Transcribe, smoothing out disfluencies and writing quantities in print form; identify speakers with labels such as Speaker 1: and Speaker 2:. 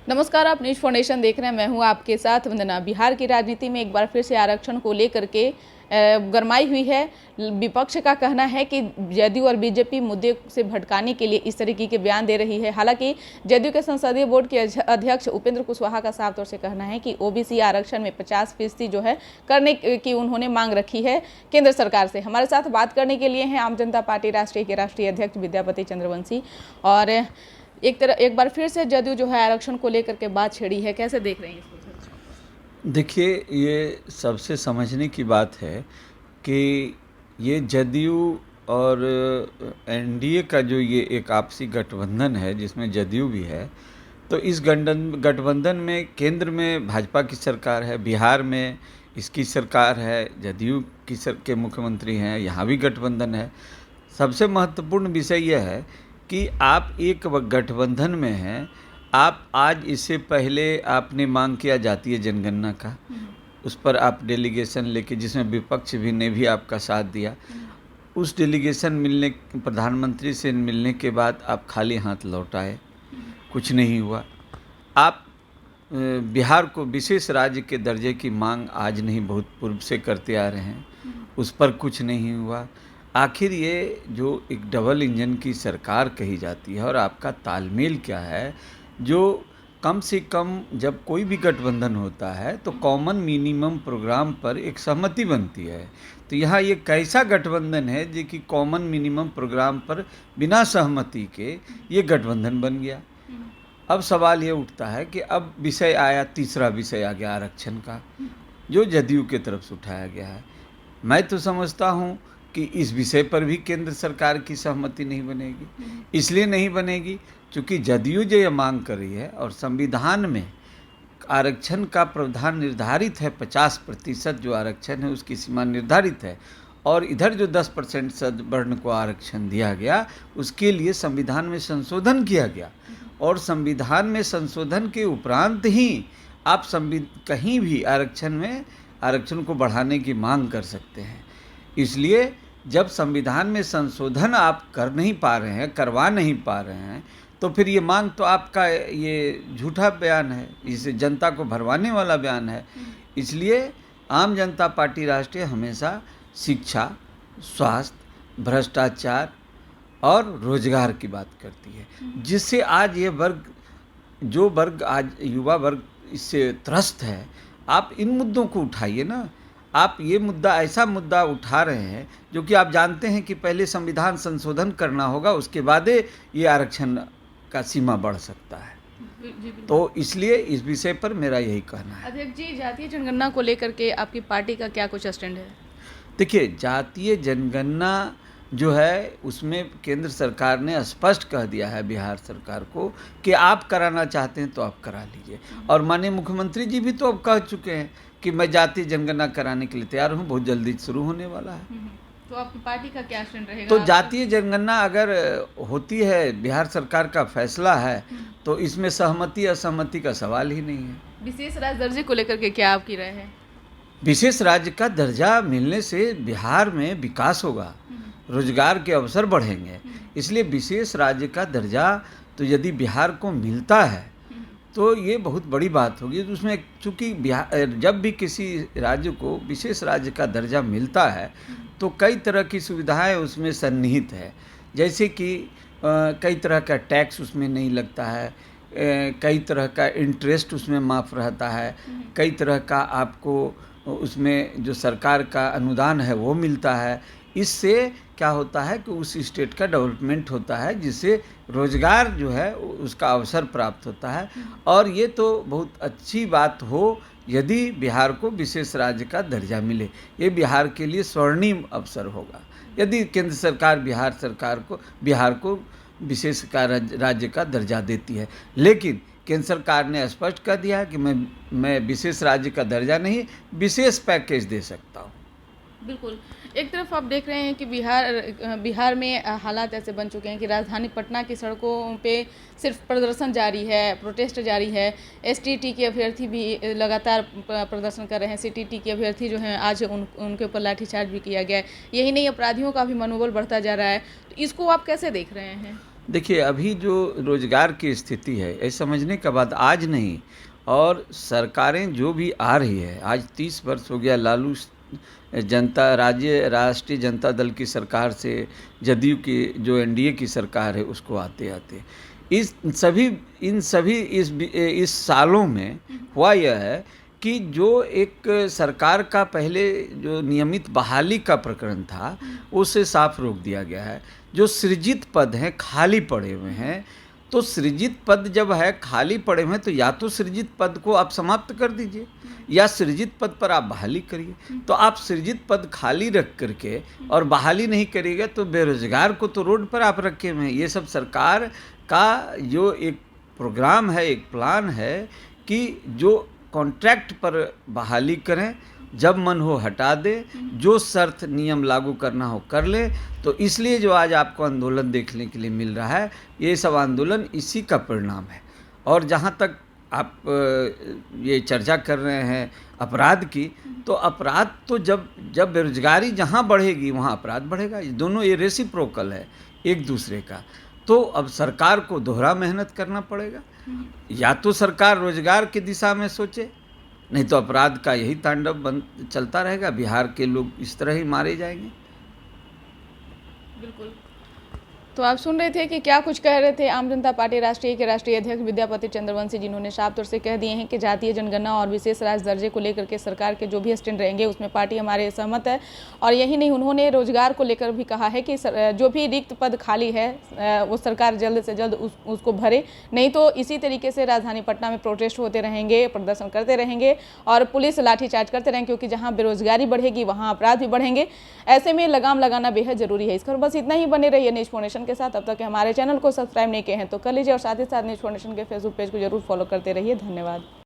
Speaker 1: नमस्कार, आप news foundation देख रहे हैं। मैं हूं आपके साथ वंदना। बिहार की राजनीति में एक बार फिर से आरक्षण को लेकर के गरमाई हुई है। विपक्ष का कहना है कि जदयू और बीजेपी मुद्दे से भटकाने के लिए इस तरीके के बयान दे रही है। हालांकि जदयू के संसदीय बोर्ड के अध्यक्ष उपेंद्र कुशवाहा का साफ तौर से कहना है कि ओबीसी आरक्षण में 50% जो है करने की उन्होंने मांग रखी है केंद्र सरकार से। हमारे साथ बात करने के लिए हैं आम जनता पार्टी राष्ट्रीय के राष्ट्रीय अध्यक्ष विद्यापति चंद्रवंशी। और एक बार फिर से जदयू जो है आरक्षण को लेकर के बात छेड़ी है, कैसे देख रहे हैं इसको?
Speaker 2: देखिए, ये सबसे समझने की बात है कि ये जदयू और एनडीए का जो ये एक आपसी गठबंधन है जिसमें जदयू भी है, तो इस गठबंधन में केंद्र में भाजपा की सरकार है, बिहार में इसकी सरकार है, जदयू के मुख्यमंत्री हैं, यहाँ भी गठबंधन है। सबसे महत्वपूर्ण विषय यह है कि आप एक गठबंधन में हैं। आप आज इससे पहले आपने मांग किया जातीय जनगणना का, उस पर आप डेलीगेशन लेके, जिसमें विपक्ष भी ने भी आपका साथ दिया, उस डेलीगेशन प्रधानमंत्री से मिलने के बाद आप खाली हाथ लौट आए, कुछ नहीं हुआ। आप बिहार को विशेष राज्य के दर्जे की मांग आज नहीं, बहुत पूर्व से करते आ रहे हैं, उस पर कुछ नहीं हुआ। आखिर ये जो एक डबल इंजन की सरकार कही जाती है और आपका तालमेल क्या है, जो कम से कम जब कोई भी गठबंधन होता है तो कॉमन मिनिमम प्रोग्राम पर एक सहमति बनती है। तो यहाँ ये कैसा गठबंधन है जो कि कॉमन मिनिमम प्रोग्राम पर बिना सहमति के ये गठबंधन बन गया। अब सवाल ये उठता है कि अब विषय आया, तीसरा विषय आ गया आरक्षण का, जो जदयू की तरफ से उठाया गया है। मैं तो समझता हूँ कि इस विषय पर भी केंद्र सरकार की सहमति नहीं बनेगी। इसलिए नहीं बनेगी क्योंकि जदयू जो ये मांग कर रही है और संविधान में आरक्षण का प्रावधान निर्धारित है, 50% जो आरक्षण है उसकी सीमा निर्धारित है, और इधर जो 10% सवर्ण को आरक्षण दिया गया उसके लिए संविधान में संशोधन किया गया, और संविधान में संशोधन के उपरांत ही आप कहीं भी आरक्षण को बढ़ाने की मांग कर सकते हैं। इसलिए जब संविधान में संशोधन आप करवा नहीं पा रहे हैं, तो फिर ये मांग तो आपका ये झूठा बयान है, इसे जनता को भरवाने वाला बयान है। इसलिए आम जनता पार्टी राष्ट्रीय हमेशा शिक्षा, स्वास्थ्य, भ्रष्टाचार और रोजगार की बात करती है, जिससे आज ये वर्ग आज युवा वर्ग इससे त्रस्त है। आप इन मुद्दों को उठाइए ना। आप ये ऐसा मुद्दा उठा रहे हैं जो कि आप जानते हैं कि पहले संविधान संशोधन करना होगा, उसके बाद ये आरक्षण का सीमा बढ़ सकता है। तो इसलिए इस विषय पर मेरा यही कहना है।
Speaker 1: अध्यक्ष जी, जातीय जनगणना को लेकर के आपकी पार्टी का क्या कुछ स्टैंड है?
Speaker 2: देखिए, जातीय जनगणना जो है उसमें केंद्र सरकार ने स्पष्ट कह दिया है बिहार सरकार को कि आप कराना चाहते हैं तो आप करा लीजिए, और माननीय मुख्यमंत्री जी भी तो अब कह चुके हैं कि मैं जातीय जनगणना कराने के लिए तैयार हूँ, बहुत जल्दी शुरू होने वाला है।
Speaker 1: तो आपकी पार्टी का क्या स्टैंड रहेगा?
Speaker 2: तो जातीय जनगणना अगर होती है, बिहार सरकार का फैसला है, तो इसमें सहमति असहमति का सवाल ही नहीं है।
Speaker 1: विशेष राज्य दर्जे को लेकर के क्या आपकी राय है?
Speaker 2: विशेष राज्य का दर्जा मिलने से बिहार में विकास होगा, रोजगार के अवसर बढ़ेंगे। इसलिए विशेष राज्य का दर्जा तो यदि बिहार को मिलता है तो ये बहुत बड़ी बात होगी। तो उसमें चूँकि जब भी किसी राज्य को विशेष राज्य का दर्जा मिलता है तो कई तरह की सुविधाएं उसमें सन्निहित है, जैसे कि कई तरह का टैक्स उसमें नहीं लगता है, कई तरह का इंटरेस्ट उसमें माफ़ रहता है, कई तरह का आपको उसमें जो सरकार का अनुदान है वो मिलता है। इससे क्या होता है कि उस स्टेट का डेवलपमेंट होता है, जिससे रोजगार जो है उसका अवसर प्राप्त होता है। और ये तो बहुत अच्छी बात हो यदि बिहार को विशेष राज्य का दर्जा मिले। ये बिहार के लिए स्वर्णिम अवसर होगा यदि केंद्र सरकार बिहार को विशेष राज्य का दर्जा देती है। लेकिन केंद्र सरकार ने स्पष्ट कर दिया है कि मैं विशेष राज्य का दर्जा नहीं, विशेष पैकेज दे सकता हूँ।
Speaker 1: बिल्कुल। एक तरफ आप देख रहे हैं कि बिहार में हालात ऐसे बन चुके हैं कि राजधानी पटना की सड़कों पे सिर्फ प्रदर्शन जारी है, प्रोटेस्ट जारी है। एसटीटी के अभ्यर्थी भी लगातार प्रदर्शन कर रहे हैं। सीटीटी के अभ्यर्थी जो हैं आज उनके ऊपर लाठीचार्ज भी किया गया है। यही नहीं, अपराधियों का भी मनोबल बढ़ता जा रहा है। तो इसको आप कैसे देख रहे हैं?
Speaker 2: देखिए, अभी जो रोजगार की स्थिति है, ये समझने का बात आज नहीं, और सरकारें जो भी आ रही है, आज 30 वर्ष हो गया लालू राष्ट्रीय जनता दल की सरकार से जदयू की जो एनडीए की सरकार है उसको आते आते इस सालों में हुआ यह है कि जो एक सरकार का पहले जो नियमित बहाली का प्रकरण था उसे साफ रोक दिया गया है। जो सृजित पद हैं खाली पड़े हुए हैं, तो सृजित पद जब है खाली पड़े हुए हैं तो या तो सृजित पद को आप समाप्त कर दीजिए या सृजित पद पर आप बहाली करिए। तो आप सृजित पद खाली रख करके और बहाली नहीं करिएगा तो बेरोजगार को तो रोड पर आप रखे हुए हैं। ये सब सरकार का जो एक प्रोग्राम है, एक प्लान है कि जो कॉन्ट्रैक्ट पर बहाली करें, जब मन हो हटा दे, जो शर्त नियम लागू करना हो कर ले। तो इसलिए जो आज आपको आंदोलन देखने के लिए मिल रहा है, ये सब आंदोलन इसी का परिणाम है। और जहाँ तक आप ये चर्चा कर रहे हैं अपराध की, तो अपराध तो जब बेरोजगारी जहाँ बढ़ेगी वहाँ अपराध बढ़ेगा। ये दोनों ये रेसिप्रोकल है एक दूसरे का। तो अब सरकार को दोहरा मेहनत करना पड़ेगा। या तो सरकार रोजगार की दिशा में सोचे, नहीं तो अपराध का यही तांडव चलता रहेगा। बिहार के लोग इस तरह ही मारे जाएंगे।
Speaker 1: बिल्कुल। तो आप सुन रहे थे कि क्या कुछ कह रहे थे आम जनता पार्टी राष्ट्रीय के राष्ट्रीय अध्यक्ष विद्यापति चंद्रवंशी, जिन्होंने साफ तौर से कह दिए हैं कि जातीय जनगणना और विशेष राज्य दर्जे को लेकर के सरकार के जो भी स्टैंड रहेंगे उसमें पार्टी हमारे सहमत है। और यही नहीं, उन्होंने रोजगार को लेकर भी कहा है कि जो भी रिक्त पद खाली है वो सरकार जल्द से जल्द उसको भरे, नहीं तो इसी तरीके से राजधानी पटना में प्रोटेस्ट होते रहेंगे, प्रदर्शन करते रहेंगे और पुलिस लाठीचार्ज करते रहेंगे, क्योंकि जहाँ बेरोजगारी बढ़ेगी वहाँ अपराध भी बढ़ेंगे। ऐसे में लगाम लगाना बेहद जरूरी है। इस खबर बस इतना ही। बने रहिए न्यूज़ फाउंडेशन के साथ। अब तक हमारे चैनल को सब्सक्राइब नहीं किए हैं तो कर लीजिए और साथ ही साथ न्यूज़ फाउंडेशन के फेसबुक पेज को जरूर फॉलो करते रहिए। धन्यवाद।